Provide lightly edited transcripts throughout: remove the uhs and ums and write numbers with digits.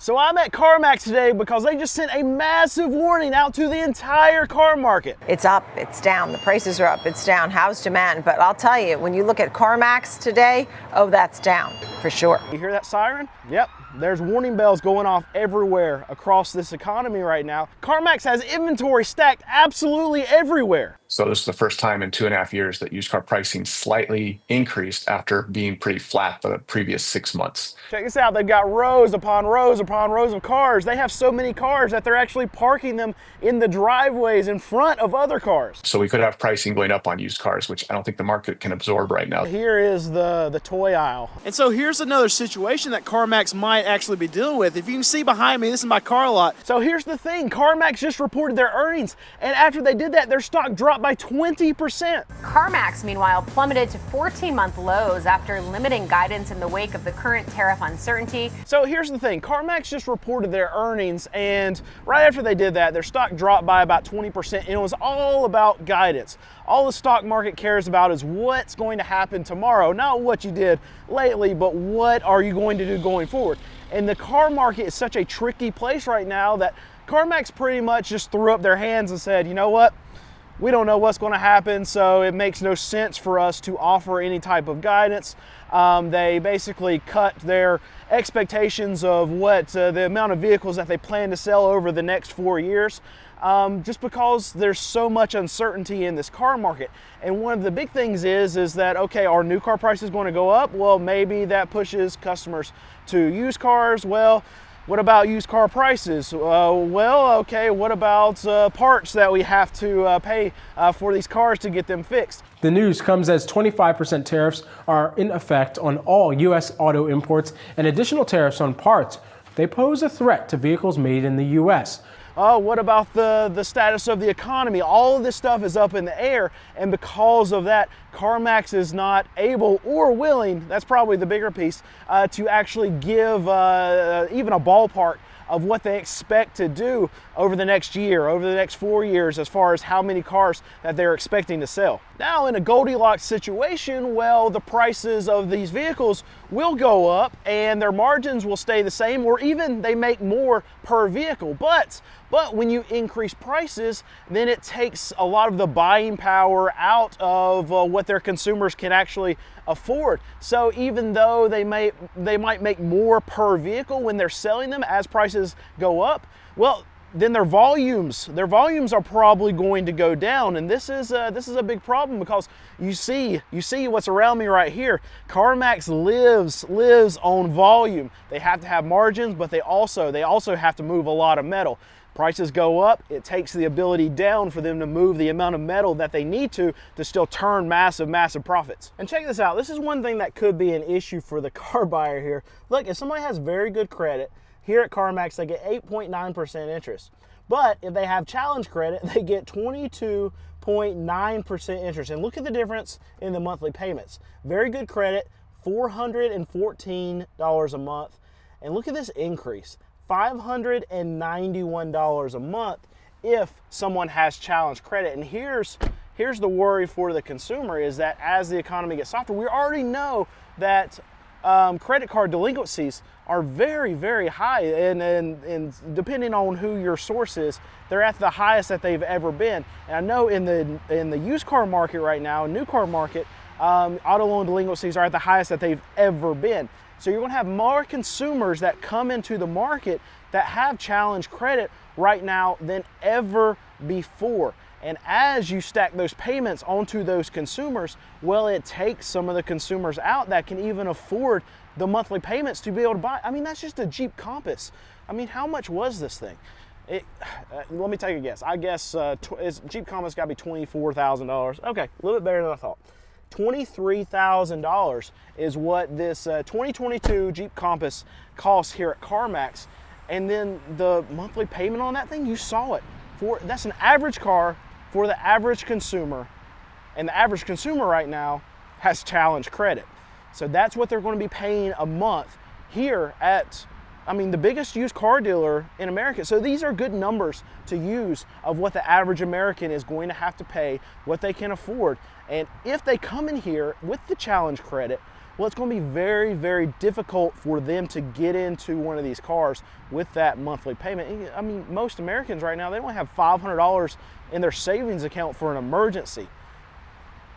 So I'm at CarMax today because they just sent a massive warning out to the entire car market. It's up, it's down, the prices are up, it's down. How's demand? But I'll tell you, when you look at CarMax today, oh, that's down for sure. You hear that siren? Yep. There's warning bells going off everywhere across this economy right now. CarMax has inventory stacked absolutely everywhere. So this is the first time in 2.5 years that used car pricing slightly increased after being pretty flat for the previous 6 months. Check this out, they've got rows upon rows upon rows of cars. They have so many cars that they're actually parking them in the driveways in front of other cars. So we could have pricing going up on used cars, which I don't think the market can absorb right now. Here is the toy aisle. And so here's another situation that CarMax might actually be dealing with. If you can see behind me, this is my car lot. So here's the thing, CarMax just reported their earnings, and after they did that, their stock dropped by 20%. CarMax, meanwhile, plummeted to 14-month lows after limiting guidance in the wake of the current tariff uncertainty. So here's the thing, CarMax just reported their earnings, and right after they did that, their stock dropped by about 20%, and it was all about guidance. All the stock market cares about is what's going to happen tomorrow, not what you did lately, but what are you going to do going forward. And the car market is such a tricky place right now that CarMax pretty much just threw up their hands and said, you know what? We don't know what's going to happen, so it makes no sense for us to offer any type of guidance. They basically cut their expectations of what the amount of vehicles that they plan to sell over the next 4 years, just because there's so much uncertainty in this car market. And one of the big things is that, okay, are new car prices going to go up? Well, maybe that pushes customers to used cars. Well, what about used car prices? Well, okay, what about parts that we have to pay for these cars to get them fixed? The news comes as 25% tariffs are in effect on all U.S. auto imports and additional tariffs on parts. They pose a threat to vehicles made in the U.S. What about the status of the economy? All of this stuff is up in the air, and because of that, CarMax is not able or willing, that's probably the bigger piece, to actually give even a ballpark of what they expect to do over the next year, over the next 4 years, as far as how many cars that they're expecting to sell. Now, in a Goldilocks situation, well, the prices of these vehicles will go up and their margins will stay the same, or even they make more per vehicle. But when you increase prices, then it takes a lot of the buying power out of what their consumers can actually afford. So even though they might make more per vehicle when they're selling them as prices go up, well, then their volumes are probably going to go down, and this is a big problem because you see what's around me right here. CarMax lives on volume. They have to have margins, but they also have to move a lot of metal. Prices go up, it takes the ability down for them to move the amount of metal that they need to still turn massive profits. And check this out, this is one thing that could be an issue for the car buyer here. Look, if somebody has very good credit, here at CarMax they get 8.9% interest. But if they have challenge credit, they get 22.9% interest. And look at the difference in the monthly payments. Very good credit, $414 a month. And look at this increase. $591 a month if someone has challenge credit. And here's the worry for the consumer is that as the economy gets softer, we already know that credit card delinquencies are very high, and depending on who your source is, they're at the highest that they've ever been. And I know in the used car market right now, new car market, auto loan delinquencies are at the highest that they've ever been. So you're going to have more consumers that come into the market that have challenge credit right now than ever before. And as you stack those payments onto those consumers, well, it takes some of the consumers out that can even afford the monthly payments to be able to buy. I mean, that's just a Jeep Compass. I mean, how much was this thing? Let me take a guess. I guess Jeep Compass got to be $24,000. Okay, a little bit better than I thought. $23,000 is what this 2022 Jeep Compass costs here at CarMax. And then the monthly payment on that thing, you saw it. That's an average car for the average consumer. And the average consumer right now has challenge credit. So that's what they're going to be paying a month here at, I mean, the biggest used car dealer in America. So these are good numbers to use of what the average American is going to have to pay, what they can afford. And if they come in here with the challenge credit, well, it's going to be very, very difficult for them to get into one of these cars with that monthly payment. I mean, most Americans right now, they don't have $500 in their savings account for an emergency.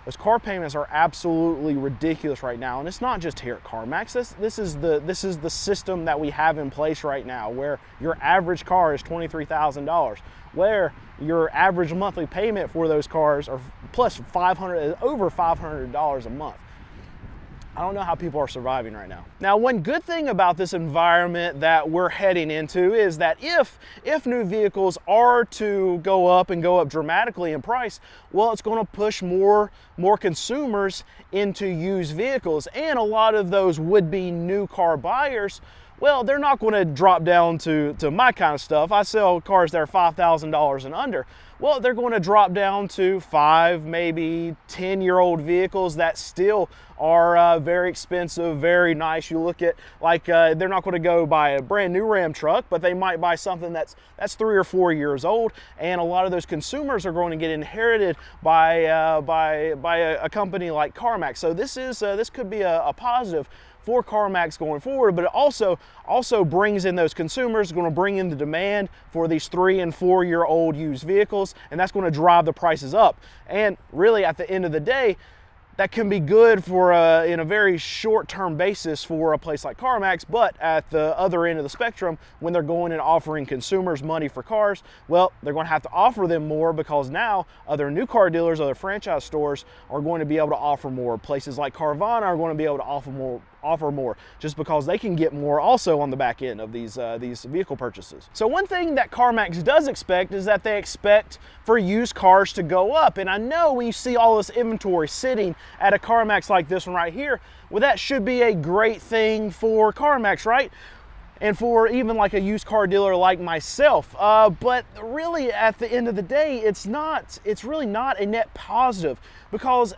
Those car payments are absolutely ridiculous right now, and it's not just here at CarMax. This is the system that we have in place right now, where your average car is $23,000, where your average monthly payment for those cars are plus over $500 a month. I don't know how people are surviving right now. Now, one good thing about this environment that we're heading into is that if new vehicles are to go up and go up dramatically in price, well, it's going to push more consumers into used vehicles. And a lot of those would-be new car buyers, well, they're not going to drop down to my kind of stuff. I sell cars that are $5,000 and under. Well, they're going to drop down to 5, maybe 10-year-old vehicles that still are very expensive, very nice. You look at, like, they're not going to go buy a brand new Ram truck, but they might buy something that's 3 or 4 years old. And a lot of those consumers are going to get inherited by a company like CarMax. So this could be a positive for CarMax going forward, but it also brings in those consumers, going to bring in the demand for these 3 and 4 year old used vehicles, and that's going to drive the prices up. And really, at the end of the day, that can be good for in a very short-term basis for a place like CarMax, but at the other end of the spectrum, when they're going and offering consumers money for cars, well, they're going to have to offer them more, because now other new car dealers, other franchise stores are going to be able to offer more. Places like Carvana are going to be able to offer more just because they can get more also on the back end of these vehicle purchases. So one thing that CarMax does expect is that they expect for used cars to go up. And I know when you see all this inventory sitting at a CarMax like this one right here, well, that should be a great thing for CarMax, right? And for even like a used car dealer like myself. But really, at the end of the day, it's really not a net positive, because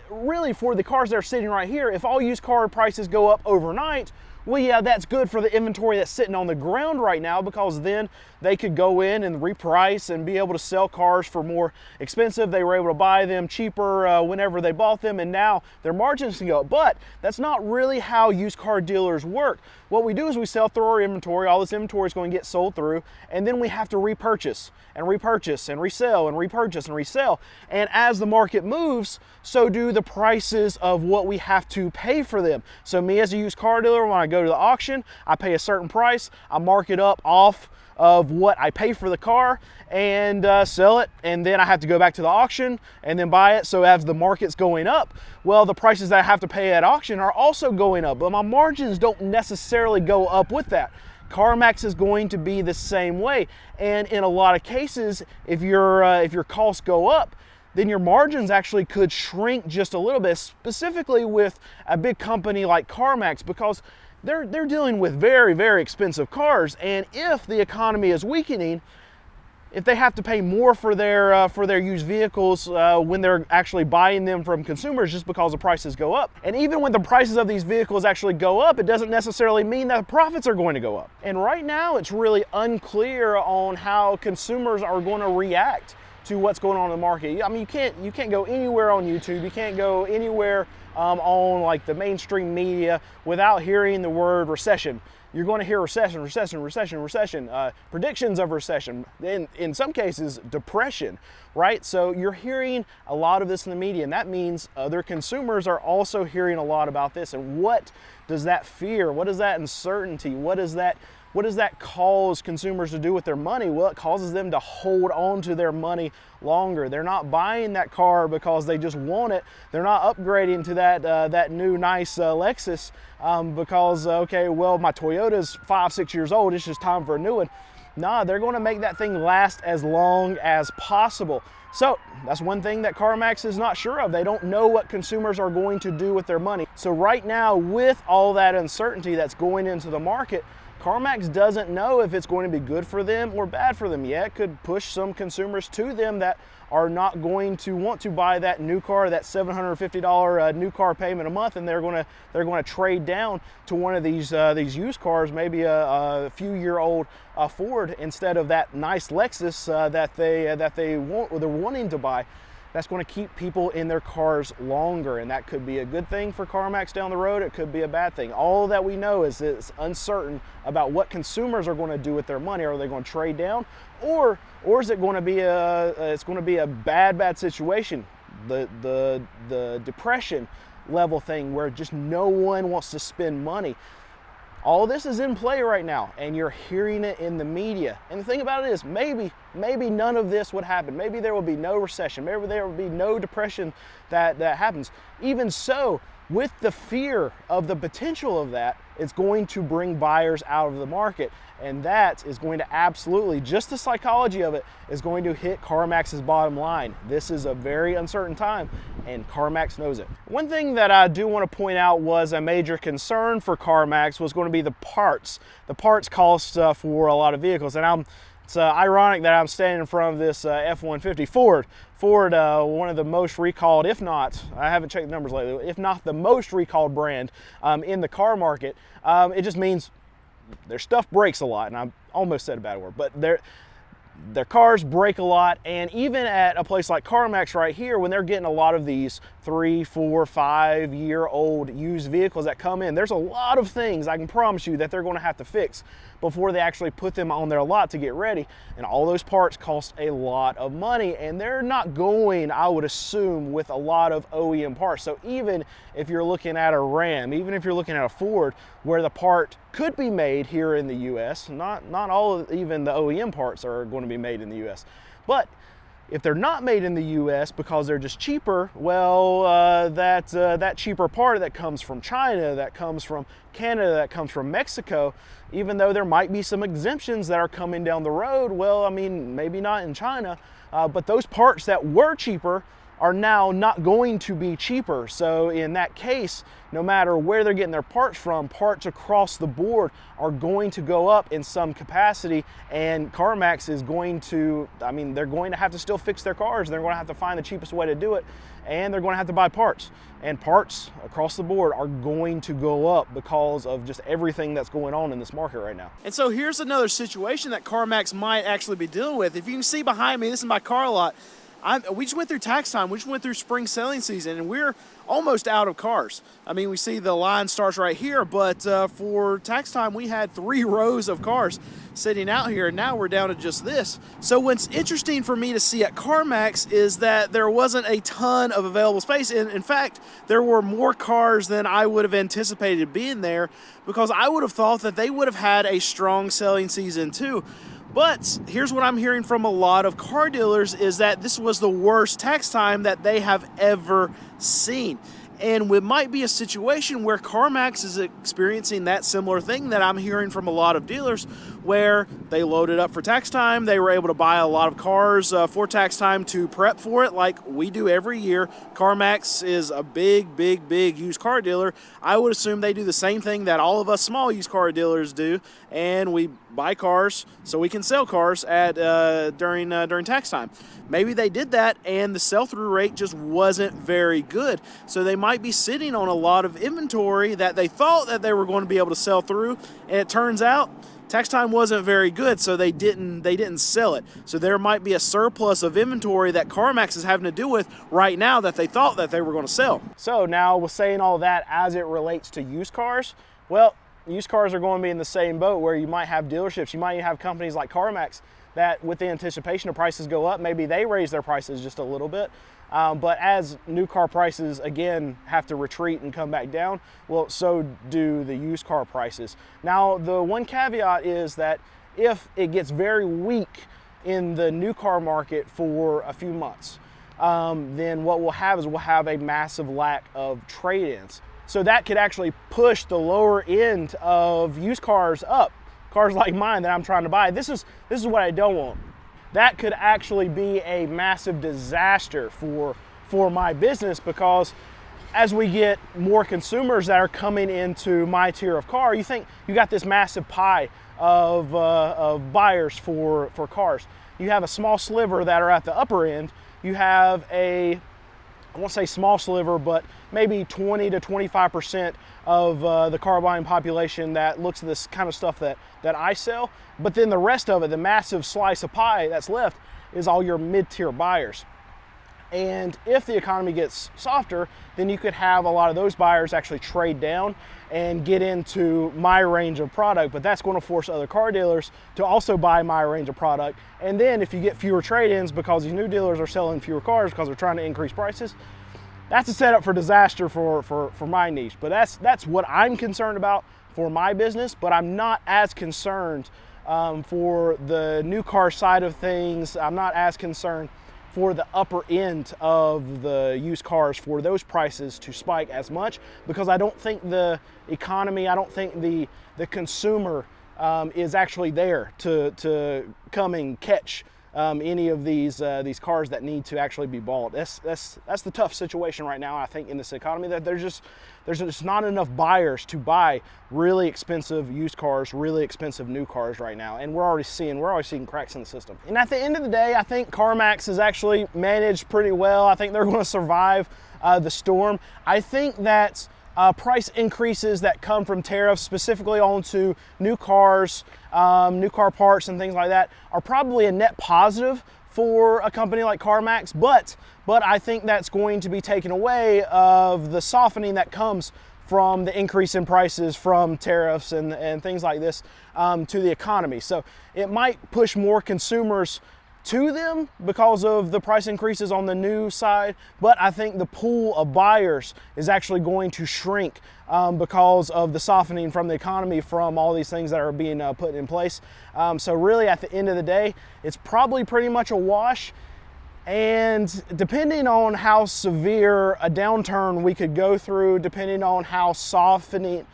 really, for the cars that are sitting right here, if all used car prices go up overnight, well, yeah, that's good for the inventory that's sitting on the ground right now, because then they could go in and reprice and be able to sell cars for more expensive. They were able to buy them cheaper whenever they bought them, and now their margins can go up. But that's not really how used car dealers work. What we do is we sell through our inventory. All this inventory is going to get sold through, and then we have to repurchase and repurchase and resell and repurchase and resell. And as the market moves, so do the prices of what we have to pay for them. So me as a used car dealer, when I go to the auction, I pay a certain price, I mark it up off of what I pay for the car and sell it, and then I have to go back to the auction and then buy it. So as the market's going up, well, the prices that I have to pay at auction are also going up, but my margins don't necessarily go up with that. CarMax is going to be the same way, and in a lot of cases, if your costs go up, then your margins actually could shrink just a little bit, specifically with a big company like CarMax, because they're dealing with very, very expensive cars. And if the economy is weakening, if they have to pay more for their used vehicles when they're actually buying them from consumers, just because the prices go up. And even when the prices of these vehicles actually go up, it doesn't necessarily mean that the profits are going to go up. And right now, it's really unclear on how consumers are going to react to what's going on in the market. I mean, you can't go anywhere on YouTube. You can't go anywhere on like the mainstream media without hearing the word recession. You're going to hear recession, predictions of recession, in some cases, depression, right? So you're hearing a lot of this in the media, and that means other consumers are also hearing a lot about this. And what does that fear, what is that uncertainty, what does that cause consumers to do with their money? Well, it causes them to hold on to their money longer. They're not buying that car because they just want it. They're not upgrading to that new nice Lexus because, okay, well, my Toyota's 5-6 years old. It's just time for a new one. Nah, they're going to make that thing last as long as possible. So that's one thing that CarMax is not sure of. They don't know what consumers are going to do with their money. So right now, with all that uncertainty that's going into the market, CarMax doesn't know if it's going to be good for them or bad for them yet. It could push some consumers to them that are not going to want to buy that new car, that $750 new car payment a month, and they're going to trade down to one of these used cars, maybe a few-year-old Ford, instead of that nice Lexus that they're wanting to buy. that's going to keep people in their cars longer, and that could be a good thing for CarMax down the road. It could be a bad thing. All that we know is it's uncertain about what consumers are going to do with their money. Are they going to trade down, or is it going to be a bad situation? The depression level thing where just no one wants to spend money. All this is in play right now, and you're hearing it in the media. And the thing about it is, maybe none of this would happen. Maybe there will be no recession. Maybe there will be no depression that happens. Even so, with the fear of the potential of that, it's going to bring buyers out of the market. And that is going to absolutely, just the psychology of it, is going to hit CarMax's bottom line. This is a very uncertain time, and CarMax knows it. One thing that I do want to point out was a major concern for CarMax was going to be the parts. The parts cost for a lot of vehicles. And it's ironic that I'm standing in front of this F-150 Ford. Ford, one of the most recalled, if not, I haven't checked the numbers lately, if not the most recalled brand in the car market. It just means their stuff breaks a lot, and I almost said a bad word, but their cars break a lot. And even at a place like CarMax right here, when they're getting a lot of these 3, 4, 5 year old used vehicles that come in, there's a lot of things I can promise you that they're going to have to fix before they actually put them on their lot to get ready. And all those parts cost a lot of money, and they're not going, I would assume, with a lot of OEM parts. So even if you're looking at a Ram, even if you're looking at a Ford, where the part could be made here in the US, not all of even the OEM parts are going to be made in the US. But if they're not made in the US because they're just cheaper, well, that cheaper part that comes from China, that comes from Canada, that comes from Mexico, even though there might be some exemptions that are coming down the road, well, I mean, maybe not in China, but those parts that were cheaper are now not going to be cheaper. So in that case, no matter where they're getting their parts from, parts across the board are going to go up in some capacity, and CarMax is going to, I mean, they're going to have to still fix their cars. They're going to have to find the cheapest way to do it, and they're going to have to buy parts. And parts across the board are going to go up because of just everything that's going on in this market right now. And so here's another situation that CarMax might actually be dealing with. If you can see behind me, this is my car lot. We just went through tax time. We just went through spring selling season, and we're almost out of cars. I mean, we see the line starts right here, but for tax time, we had 3 rows of cars sitting out here, and now we're down to just this. So what's interesting for me to see at CarMax is that there wasn't a ton of available space. And in fact, there were more cars than I would have anticipated being there, because I would have thought that they would have had a strong selling season too. But here's what I'm hearing from a lot of car dealers is that this was the worst tax time that they have ever seen. And it might be a situation where CarMax is experiencing that similar thing that I'm hearing from a lot of dealers, where they loaded up for tax time. They were able to buy a lot of cars for tax time to prep for it like we do every year. CarMax is a big used car dealer. I would assume they do the same thing that all of us small used car dealers do, and we buy cars so we can sell cars at during tax time. Maybe they did that, and the sell-through rate just wasn't very good. So they might be sitting on a lot of inventory that they thought that they were going to be able to sell through, and it turns out tax time wasn't very good, so they didn't sell it. So there might be a surplus of inventory that CarMax is having to deal with right now that they thought that they were going to sell. So now, with saying all that as it relates to used cars, well, used cars are going to be in the same boat, where you might have dealerships, you might have companies like CarMax that, with the anticipation of prices go up, maybe they raise their prices just a little bit. But as new car prices again have to retreat and come back down, well, so do the used car prices. Now, the one caveat is that if it gets very weak in the new car market for a few months, then what we'll have is we'll have a massive lack of trade-ins. So that could actually push the lower end of used cars up. Cars like mine that I'm trying to buy. This is what I don't want. That could actually be a massive disaster for my business, because as we get more consumers that are coming into my tier of car, you think you got this massive pie of buyers for cars. You have a small sliver that are at the upper end. You have I won't say small sliver, but maybe 20 to 25% of the car buying population that looks at this kind of stuff that I sell. But then the rest of it, the massive slice of pie that's left, is all your mid-tier buyers. And if the economy gets softer, then you could have a lot of those buyers actually trade down and get into my range of product, but that's going to force other car dealers to also buy my range of product. And then if you get fewer trade-ins because these new dealers are selling fewer cars because they're trying to increase prices, that's a setup for disaster for my niche. But that's what I'm concerned about for my business, but I'm not as concerned for the new car side of things. I'm not as concerned for the upper end of the used cars for those prices to spike as much, because I don't think the economy, I don't think the consumer is actually there to come and catch any of these cars that need to actually be bought. That's the tough situation right now, I think, in this economy, that there's just not enough buyers to buy really expensive used cars, really expensive new cars right now, and we're already seeing cracks in the system. And at the end of the day, I think CarMax is actually managed pretty well. I think they're going to survive the storm. I think that price increases that come from tariffs, specifically onto new cars, new car parts and things like that, are probably a net positive for a company like CarMax, but I think that's going to be taken away of the softening that comes from the increase in prices from tariffs and things like this to the economy. So it might push more consumers to them because of the price increases on the new side, but I think the pool of buyers is actually going to shrink because of the softening from the economy from all these things that are being put in place. So really, at the end of the day, it's probably pretty much a wash. And depending on how severe a downturn we could go through, depending on how soft the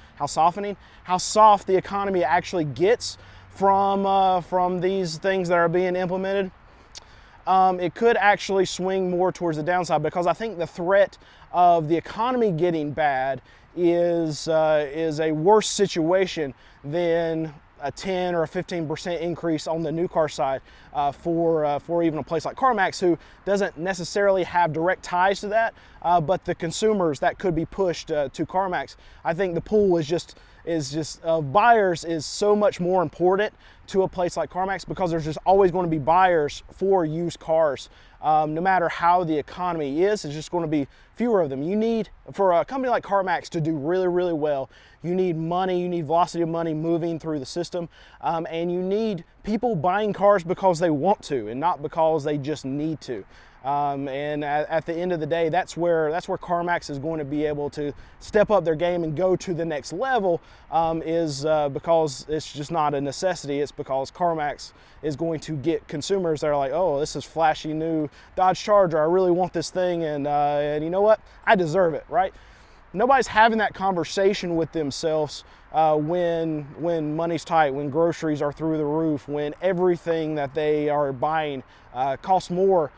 economy actually gets from these things that are being implemented, it could actually swing more towards the downside, because I think the threat of the economy getting bad is a worse situation than a 10 or a 15% increase on the new car side for even a place like CarMax, who doesn't necessarily have direct ties to that, but the consumers that could be pushed to CarMax. I think the pool is just buyers is so much more important to a place like CarMax, because there's just always going to be buyers for used cars. No matter how the economy is, it's just going to be fewer of them. You need, for a company like CarMax to do really, really well, you need money, you need velocity of money moving through the system, and you need people buying cars because they want to and not because they just need to. And at the end of the day, that's where CarMax is going to be able to step up their game and go to the next level, because it's just not a necessity. It's because CarMax is going to get consumers that are like, oh, this is flashy new Dodge Charger, I really want this thing, and you know what, I deserve it, right? Nobody's having that conversation with themselves when money's tight, when groceries are through the roof, when everything that they are buying costs more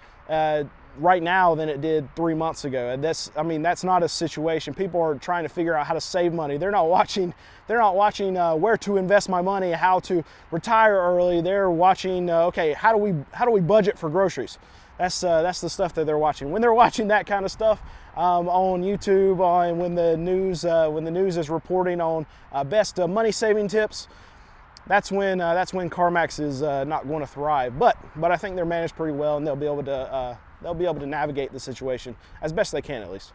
right now than it did 3 months ago. And that's not a situation. People are trying to figure out how to save money. They're not watching where to invest my money, how to retire early. They're watching okay, how do we budget for groceries? That's the stuff that they're watching. When they're watching that kind of stuff on YouTube, when the news is reporting on best money saving tips, that's when CarMax is not going to thrive. But I think they're managed pretty well, and they'll be able to navigate the situation as best they can, at least.